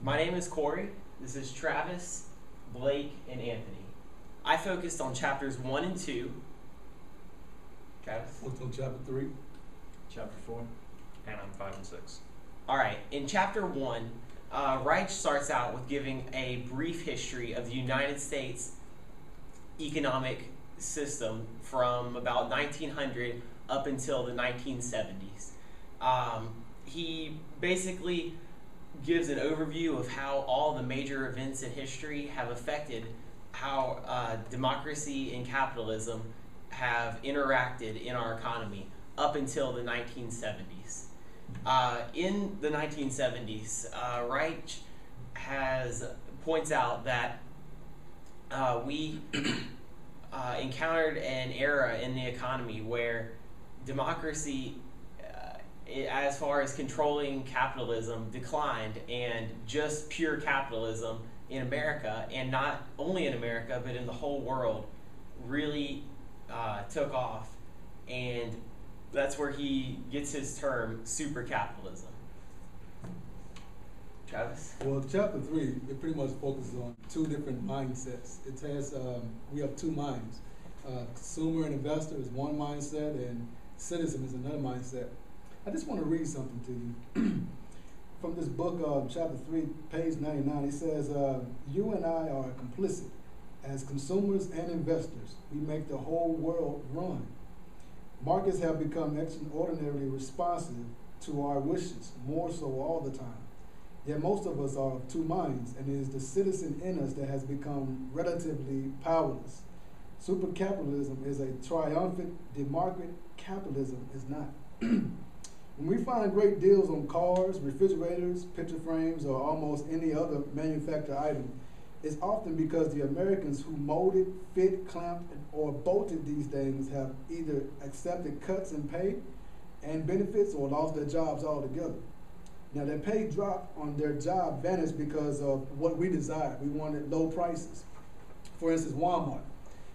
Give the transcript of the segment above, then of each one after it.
My name is Corey. This is Travis, Blake, and Anthony. I focused on chapters 1 and 2. Travis? What's on chapter 3? Chapter 4. And I'm 5 and 6. All right. In chapter 1, Reich starts out with giving a brief history of the United States economic system from about 1900 up until the 1970s. He basically gives an overview of how all the major events in history have affected how democracy and capitalism have interacted in our economy up until the 1970s. In the 1970s, Reich points out that we encountered an era in the economy where democracy, as far as controlling capitalism, declined, and just pure capitalism in America, and not only in America but in the whole world, really took off, and that's where he gets his term supercapitalism. Travis? Well, chapter 3, it pretty much focuses on two different mindsets. It has, we have two minds. Consumer and investor is one mindset, and citizen is another mindset. I just want to read something to you. From this book, chapter 3, page 99, it says, you and I are complicit. As consumers and investors, we make the whole world run. Markets have become extraordinarily responsive to our wishes, more so all the time. Yet most of us are of two minds, and it is the citizen in us that has become relatively powerless. Supercapitalism is a triumphant democratic, capitalism is not. When we find great deals on cars, refrigerators, picture frames, or almost any other manufactured item, it's often because the Americans who molded, fit, clamped, or bolted these things have either accepted cuts in pay and benefits or lost their jobs altogether. Now, their pay drop on their job vanished because of what we desired. We wanted low prices. For instance, Walmart.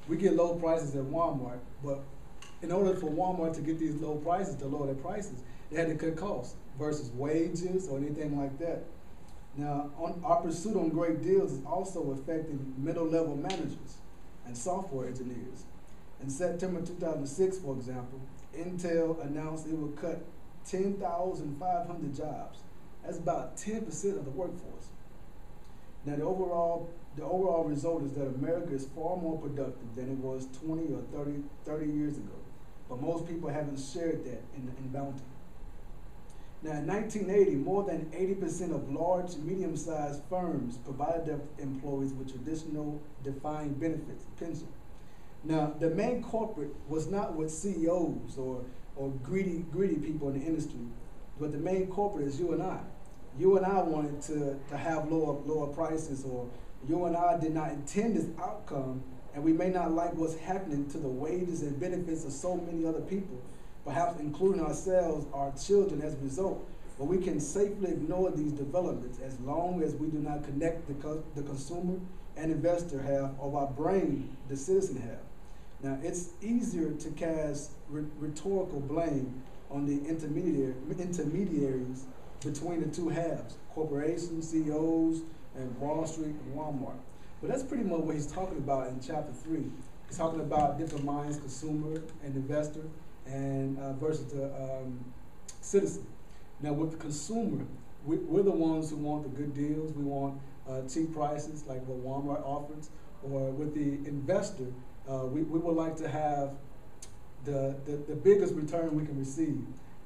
We get low prices at Walmart, but in order for Walmart to get these low prices, to lower their prices, they had to cut costs versus wages or anything like that. Now, our pursuit on great deals is also affecting middle-level managers and software engineers. In September 2006, for example, Intel announced it would cut 10,500 jobs. That's about 10% of the workforce. Now, the overall result is that America is far more productive than it was 20 or 30 years ago. But most people haven't shared that in bounty. Now, in 1980, more than 80% of large, medium-sized firms provided their employees with traditional defined benefits, pension. Now, the main corporate was not with CEOs or greedy people in the industry, but the main corporate is you and I. You and I wanted to have lower prices, or you and I did not intend this outcome, and we may not like what's happening to the wages and benefits of so many other people, perhaps including ourselves, our children as a result. But we can safely ignore these developments as long as we do not connect the consumer and investor half of our brain, the citizen half. Now, it's easier to cast rhetorical blame on the intermediaries between the two halves, corporations, CEOs, and Wall Street and Walmart. But that's pretty much what he's talking about in chapter 3. He's talking about different minds, consumer and investor, and versus the citizen. Now, with the consumer, we're the ones who want the good deals. We want cheap prices, like what Walmart offers. Or with the investor, we would like to have the biggest return we can receive.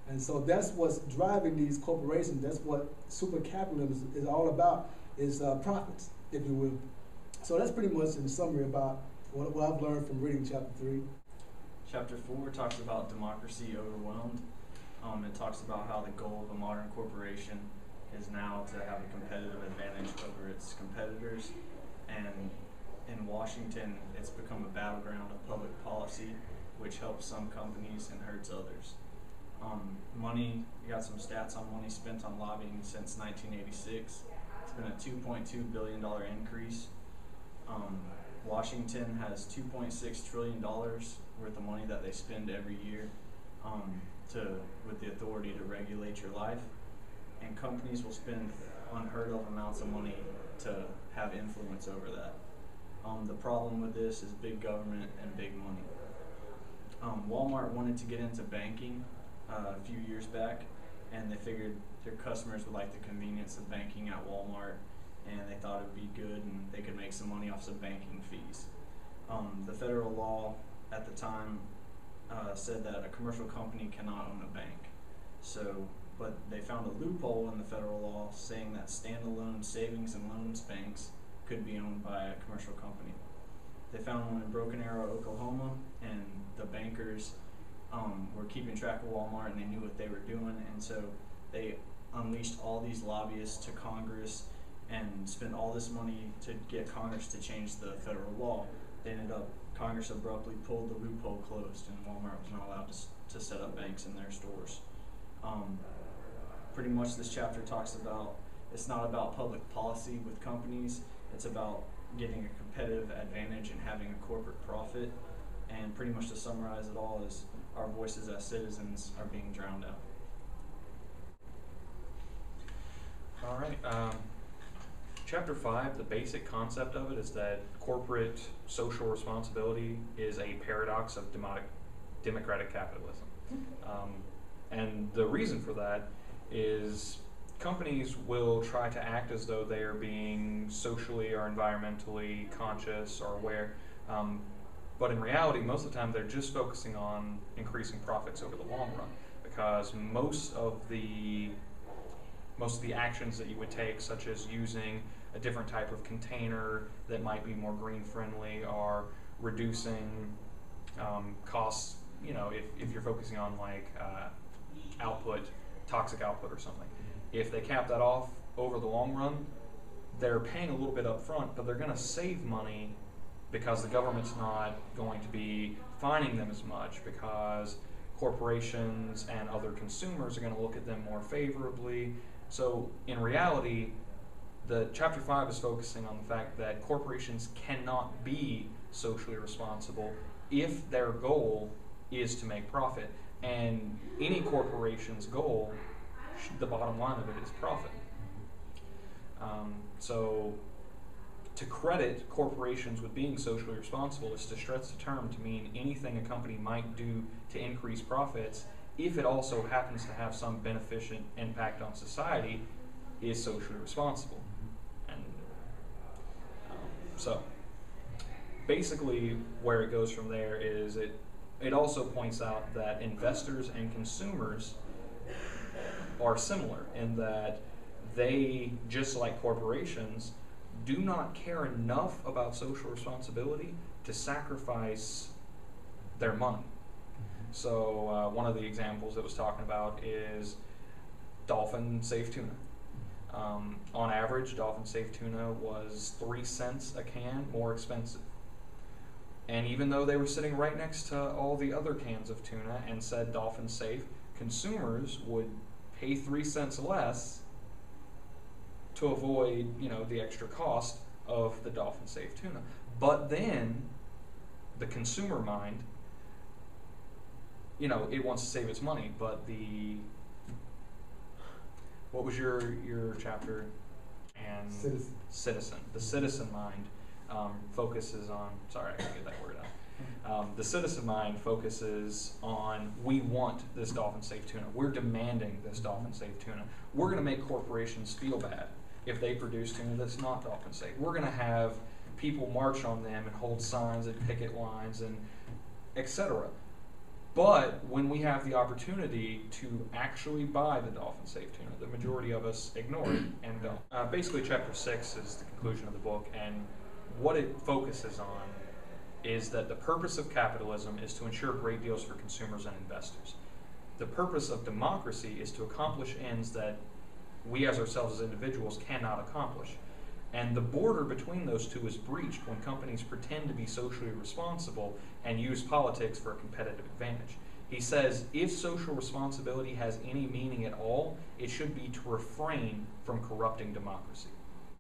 And so that's what's driving these corporations. That's what supercapitalism is all about, is profits, if you will. So that's pretty much in summary about what I've learned from reading chapter 3. Chapter 4 talks about democracy overwhelmed. It talks about how the goal of a modern corporation is now to have a competitive advantage over its competitors. And in Washington, it's become a battleground of public policy, which helps some companies and hurts others. Money, we got some stats on money spent on lobbying since 1986. It's been a $2.2 billion increase. Washington has $2.6 trillion worth of money that they spend every year with the authority to regulate your life. And companies will spend unheard of amounts of money to have influence over that. The problem with this is big government and big money. Walmart wanted to get into banking a few years back, and they figured their customers would like the convenience of banking at Walmart, and they thought it would be good and they could make some money off some banking fees. The federal law at the time said that a commercial company cannot own a bank. But they found a loophole in the federal law saying that standalone savings and loans banks could be owned by a commercial company. They found one in Broken Arrow, Oklahoma, and the bankers were keeping track of Walmart, and they knew what they were doing, and so they unleashed all these lobbyists to Congress and spent all this money to get Congress to change the federal law. Congress abruptly pulled the loophole closed, and Walmart was not allowed to set up banks in their stores. Pretty much this chapter talks about, it's not about public policy with companies, it's about getting a competitive advantage and having a corporate profit. And pretty much to summarize it all is our voices as citizens are being drowned out. All right. Chapter 5, the basic concept of it is that corporate social responsibility is a paradox of democratic capitalism. And the reason for that is companies will try to act as though they are being socially or environmentally conscious or aware, but in reality, most of the time, they're just focusing on increasing profits over the long run, because most of the actions that you would take, such as using a different type of container that might be more green friendly, or reducing costs. You know, if you're focusing on like toxic output or something, if they cap that off over the long run, they're paying a little bit up front, but they're going to save money because the government's not going to be fining them as much, because corporations and other consumers are going to look at them more favorably. So in reality, the Chapter 5 is focusing on the fact that corporations cannot be socially responsible if their goal is to make profit. And any corporation's goal, the bottom line of it is profit. So to credit corporations with being socially responsible is to stretch the term to mean anything a company might do to increase profits, if it also happens to have some beneficent impact on society, is socially responsible. And so basically where it goes from there is it also points out that investors and consumers are similar in that they, just like corporations, do not care enough about social responsibility to sacrifice their money. So one of the examples it was talking about is dolphin safe tuna. On average, dolphin safe tuna was 3 cents a can more expensive. And even though they were sitting right next to all the other cans of tuna and said dolphin safe, consumers would pay 3 cents less to avoid, the extra cost of the dolphin safe tuna. But then the consumer mind, it wants to save its money, but what was your chapter? And citizen. The citizen mind focuses on, sorry, I can't get that word out. The citizen mind focuses on, we want this dolphin safe tuna. We're demanding this dolphin safe tuna. We're going to make corporations feel bad if they produce tuna that's not dolphin safe. We're going to have people march on them and hold signs and picket lines and etc. But when we have the opportunity to actually buy the dolphin safe tuna, the majority of us ignore it and don't. Basically, chapter 6 is the conclusion of the book, and what it focuses on is that the purpose of capitalism is to ensure great deals for consumers and investors. The purpose of democracy is to accomplish ends that we as ourselves as individuals cannot accomplish. And the border between those two is breached when companies pretend to be socially responsible and use politics for a competitive advantage. He says, if social responsibility has any meaning at all, it should be to refrain from corrupting democracy.